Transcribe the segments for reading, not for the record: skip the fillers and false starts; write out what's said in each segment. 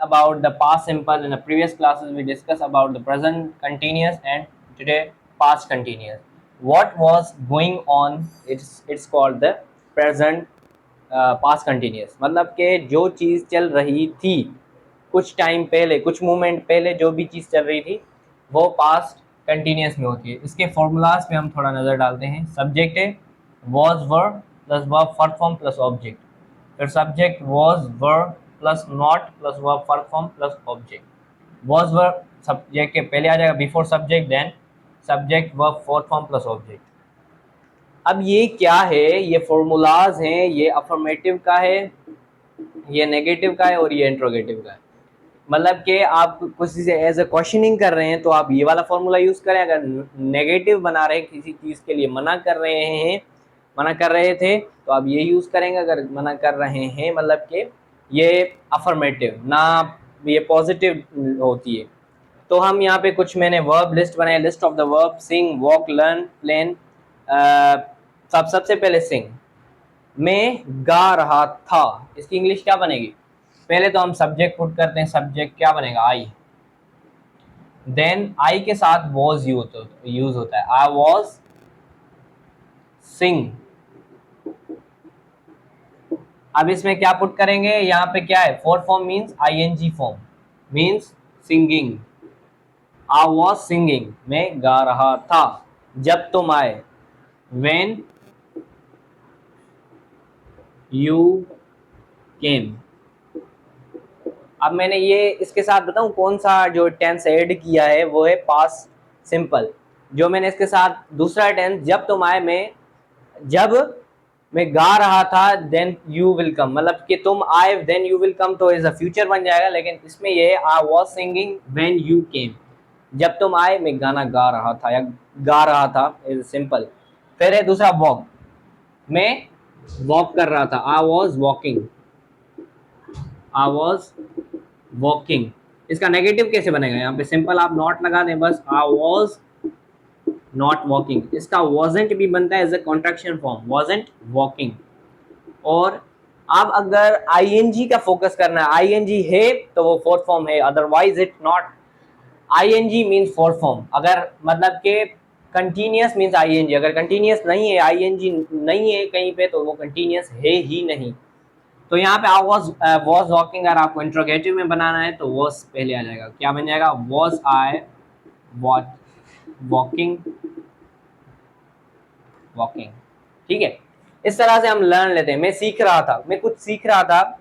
about the past simple. In the previous classes we discussed about the present continuous and today past continuous. What was going on, it's called the present past continuous. मतलब कि जो चीज़ चल रही थी कुछ time पहले, कुछ moment पहले जो भी चीज़ चल रही थी वो पास्ट कंटिन्यूस में होती है। इसके फॉर्मूलाज पे हम थोड़ा नज़र डालते हैं। सब्जेक्ट है was verb plus verb first form plus object, फिर subject was verb plus not plus verb first form plus object. Was verb subject के पहले आ जाएगा before subject, then subject verb fourth form plus object. अब ये क्या है, ये फॉर्मूलाज हैं, ये अफर्मेटिव का है, ये नेगेटिव का है और ये इंट्रोगेटिव का है। मतलब कि आप किसी से एज ए क्वेश्चनिंग कर रहे हैं तो आप ये वाला फॉर्मूला यूज करें। अगर नेगेटिव बना रहे हैं, किसी चीज़ के लिए मना कर रहे हैं, मना कर रहे थे तो आप ये यूज करेंगे। अगर मना कर रहे हैं मतलब कि ये अफर्मेटिव ना, ये पॉजिटिव होती है। तो हम यहाँ पे कुछ मैंने वर्ब लिस्ट बनाए, list of the verb sing walk learn plan. सबसे पहले सिंग, मैं गा रहा था, इसकी इंग्लिश क्या बनेगी? पहले तो हम सब्जेक्ट पुट करते हैं, सब्जेक्ट क्या बनेगा? आई। देन आई के साथ वॉज यूज होता है, आई वॉज सिंग। अब इसमें क्या पुट करेंगे? यहाँ पे क्या है? Fourth form means I N G form, means singing. I was singing, मैं गा रहा था जब तुम आए, व्हेन यू केम। अब मैंने ये इसके साथ बताऊं कौन सा जो टेंस ऐड किया है, वो है पास्ट सिंपल। जो मैंने इसके साथ दूसरा टेंस जब तुम आए, जब मैं गा रहा था देन यू विल कम, मतलब कि तुम आए देन यू विल कम, तो एज अ फ्यूचर बन जाएगा। लेकिन इसमें ये है आई was singing when you came, जब तुम आए मैं गाना गा रहा था या गा रहा था, इज सिंपल। फिर है दूसरा वॉक, मैं वॉक कर रहा था, I was walking, I was walking. इसका नेगेटिव कैसे बनेगा? यहाँ पे सिंपल आप नॉट लगा दें बस, आई वॉज नॉट वॉकिंग। इसका वॉजेंट भी बनता है as a contraction form, wasn't walking. और अब अगर आईएनजी का फोकस करना है, आईएनजी है तो वो फोर्थ फॉर्म है, otherwise it not. I N G means fourth form. अगर मतलब के कंटिन्यूस मीन्स आईएनजी, अगर कंटिन्यूस नहीं है, आईएनजी नहीं है कहीं पे, तो वो कंटिन्यूस है ही नहीं। तो यहाँ पे वॉज वॉकिंग, अगर आपको इंट्रोगेटिव में बनाना है तो वॉज पहले आ जाएगा। क्या बन जाएगा? Was I walking, walking. ठीक है, इस तरह से हम लर्न लेते हैं। मैं सीख रहा था, मैं कुछ सीख रहा था,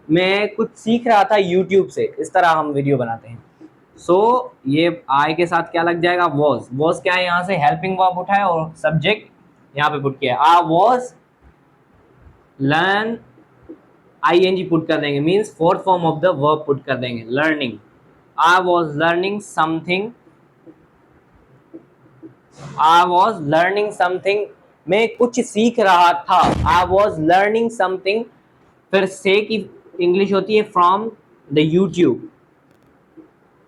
मैं कुछ सीख रहा था यूट्यूब से, इस तरह हम वीडियो बनाते हैं। सो ये आई के साथ क्या लग जाएगा? वॉज। वॉज क्या है? यहाँ से हेल्पिंग वर्ब उठाया और सब्जेक्ट यहाँ पे पुट किया, I was learn, I N G put कर देंगे, means fourth form of the verb put कर देंगे, learning. I was learning something, I was learning something, मैं कुछ सीख रहा था, आई वॉज लर्निंग समथिंग। फिर से की इंग्लिश होती है from the YouTube,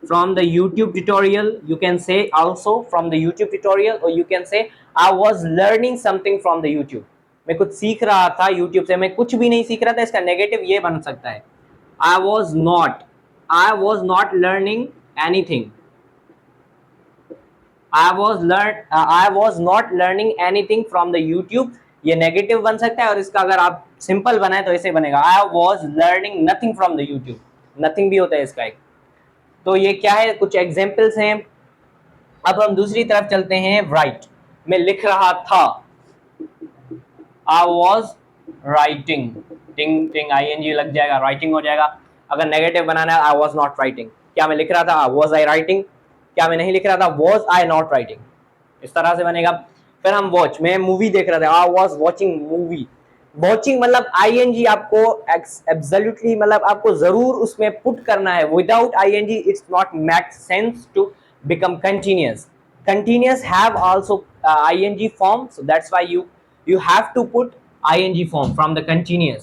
from the YouTube tutorial, you can say also from the YouTube tutorial, or you can say I was learning something from the YouTube। मैं कुछ सीख रहा था YouTube से, मैं कुछ भी नहीं सीख रहा था। इसका नेगेटिव ये बन सकता है, I was not learning anything, I was not learning anything from the YouTube। ये नेगेटिव बन सकता है। और इसका अगर आप सिंपल बनाए तो ऐसे बनेगा, I was learning nothing from the YouTube। Nothing भी होता है इसका एक। तो ये क्या है? कुछ एग्जाम्पल्स हैं। अब हम दूसरी तरफ चलते हैं, राइट। मैं लिख रहा था, आई वॉज राइटिंग, टिंग टिंग आईएनजी लग जाएगा, राइटिंग हो जाएगा। अगर नेगेटिव बनाना है, आई वॉज नॉट राइटिंग, क्या मैं लिख रहा था? वॉज आई राइटिंग, क्या मैं नहीं लिख रहा था? वॉज आई नॉट राइटिंग, इस तरह से बनेगा। फिर हम वॉच, मैं मूवी देख रहा था, I was watching movie. Watching मतलब आईएनजी आपको एब्सोल्युटली, मतलब आपको जरूर उसमें पुट करना है। Without I N G it's not make sense to become continuous. Continuous have also I N G form, so that's why you have to put ing form from the continuous।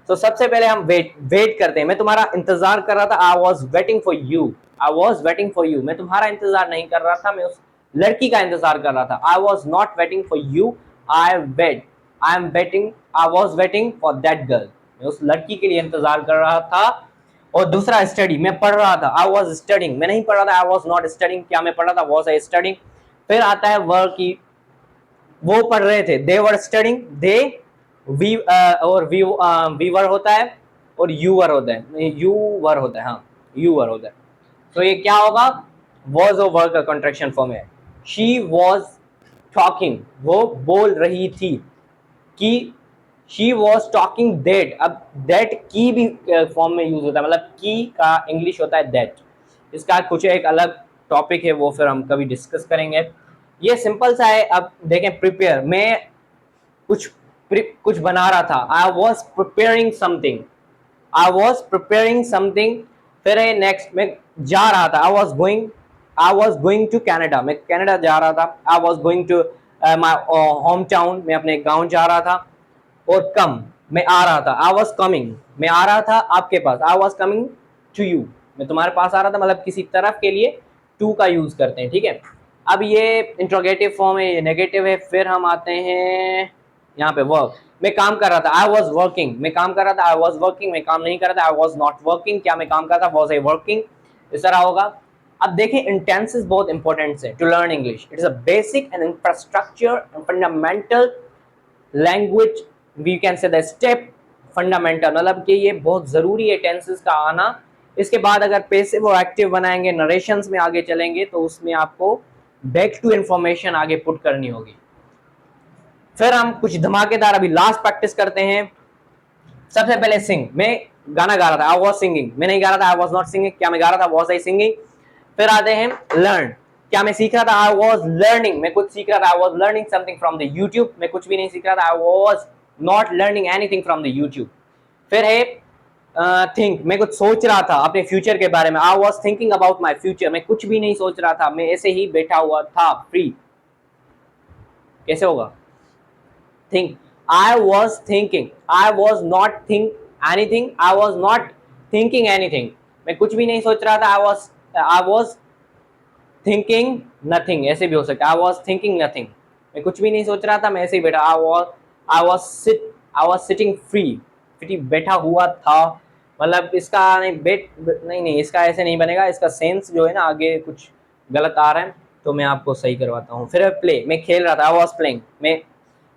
so सबसे पहले हम वेट करते हैं। मैं तुम्हारा इंतजार कर रहा था, I was waiting for you, I was waiting for you। मैं तुम्हारा इंतजार नहीं कर रहा था, मैं उस लड़की का इंतजार कर रहा था। I was not waiting for you, I am waiting, I was waiting for that girl। मैं उस लड़की के लिए इंतजार कर रहा था। और दूसरा स्टडी, मैं पढ़ रहा था, आई वॉज स्टडिंग, मैं नहीं पढ़ रहा था, आई वॉज नॉट स्टडिंग, क्या मैं पढ़ रहा था, वॉज आई स्टडिंग। फिर आता है वर्ब की, वो पढ़ रहे थे, दे वर स्टडिंग, दे, वी और वीवर होता है और यूवर होता है, यूवर होता है, हाँ यूवर होता है। तो ये क्या होगा, वॉज और वर्ब का कॉन्ट्रैक्शन फॉर्म है। शी वॉज टॉकिंग, वो बोल रही थी, कि शी वॉज टॉकिंग दैट, अब दैट की भी फॉर्म में यूज होता है, मतलब की का इंग्लिश होता है दैट। इसका कुछ एक अलग टॉपिक है, वो फिर हम कभी डिस्कस करेंगे। ये सिंपल सा है। अब देखें, प्रिपेयर, मैं कुछ कुछ बना रहा था, I was preparing something, I was preparing something. फिर है नेक्स्ट, मैं जा रहा था, I was going to Canada, मैं कैनेडा जा रहा था, I was going to my home town, मैं अपने गांव जा रहा था। और कम, मैं आ रहा था, आई वॉज कमिंग, मैं आ रहा था आपके पास, I was coming to you, मैं तुम्हारे पास आ रहा था, मतलब किसी तरफ के लिए टू का यूज करते हैं, ठीक है। अब ये इंट्रोगेटिव फॉर्म है, ये नेगेटिव है। फिर हम आते हैं यहाँ पे वर्क, मैं काम कर रहा था, आई वॉज वर्किंग, मैं काम कर रहा था, आई वॉज वर्किंग, मैं काम नहीं कर रहा था, आई वॉज नॉट वर्किंग, क्या मैं काम कर रहा था, वॉज आई वर्किंग, इस तरह होगा। अब देखिए, इंटेंसेस बहुत इंपॉर्टेंट है to learn English, it is a basic and infrastructure and fundamental language, we can say the step fundamental, मतलब कि ये बहुत जरूरी है टेंसेस का आना। इसके बाद अगर पैसिव और एक्टिव बनाएंगे, नरेशंस में आगे चलेंगे, तो उसमें आपको बैक टू इंफॉर्मेशन आगे पुट करनी होगी। फिर हम कुछ धमाकेदार अभी लास्ट प्रैक्टिस करते हैं। सबसे पहले सिंग, मैं गाना गा रहा था, आई वॉज सिंगिंग, मैं नहीं गा रहा था, आई वॉज नॉट सिंगिंग, क्या मैं गा रहा था, वॉज आई सिंगिंग। फिर आते हैं लर्न, क्या मैं सीख रहा था, आई वॉज लर्निंग, मैं कुछ सीख रहा था, I was learning something from the YouTube, मैं कुछ भी नहीं सीख रहा था, I was not learning anything from the YouTube. फिर है थिंक, मैं कुछ सोच रहा था अपने फ्यूचर के बारे में, I was thinking about my future, मैं कुछ भी नहीं सोच रहा था, मैं ऐसे ही बैठा हुआ था फ्री, कैसे होगा, think, I was thinking, I was not think anything, I was not thinking anything, मैं कुछ भी नहीं सोच रहा था, I was thinking nothing, ऐसे भी हो सकता है, I was thinking nothing, मैं कुछ भी नहीं सोच रहा था, मैं ऐसे ही बैठा, I was sitting free, बैठा हुआ था, मतलब इसका नहीं, इसका ऐसे नहीं बनेगा, इसका सेंस जो है ना आगे कुछ गलत आ रहा है, तो मैं आपको सही करवाता हूँ। फिर प्ले, मैं खेल रहा था, I was playing, मैं,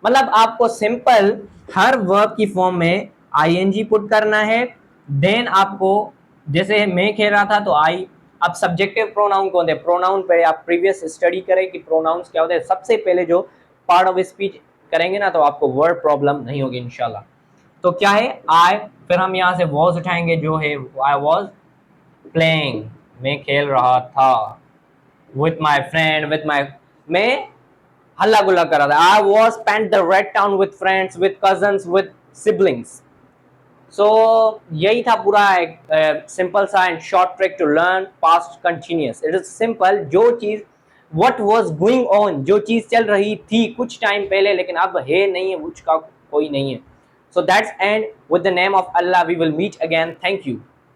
मतलब आपको सिंपल हर वर्ब की फॉर्म में आईएनजी पुट करना है। देन आपको, जैसे मैं खेल रहा था तो आई, अब सब्जेक्टिव प्रोनाउन कौन है, प्रोनाउन पे आप प्रीवियस स्टडी करें कि प्रोनाउंस क्या होते हैं, सबसे पहले जो पार्ट ऑफ स्पीच करेंगे ना, तो आपको वर्ड प्रॉब्लम नहीं होगी इंशाल्लाह। तो क्या है आई, फिर हम यहाँ से वॉज उठाएंगे, जो है आई वॉज प्लेइंग, मैं खेल रहा था, विथ माई फ्रेंड, मैं हल्ला गुल्ला कर रहा था, I was spend the red town with friends, with cousins, with siblings. So यही था पूरा एक सिंपल सा and short trick to learn past continuous. It is simple, जो चीज व्हाट वाज गोइंग ऑन, जो चीज चल रही थी कुछ टाइम पहले लेकिन अब है नहीं है, उसका कोई नहीं है। So that's end, with the name of Allah we will meet again, thank you.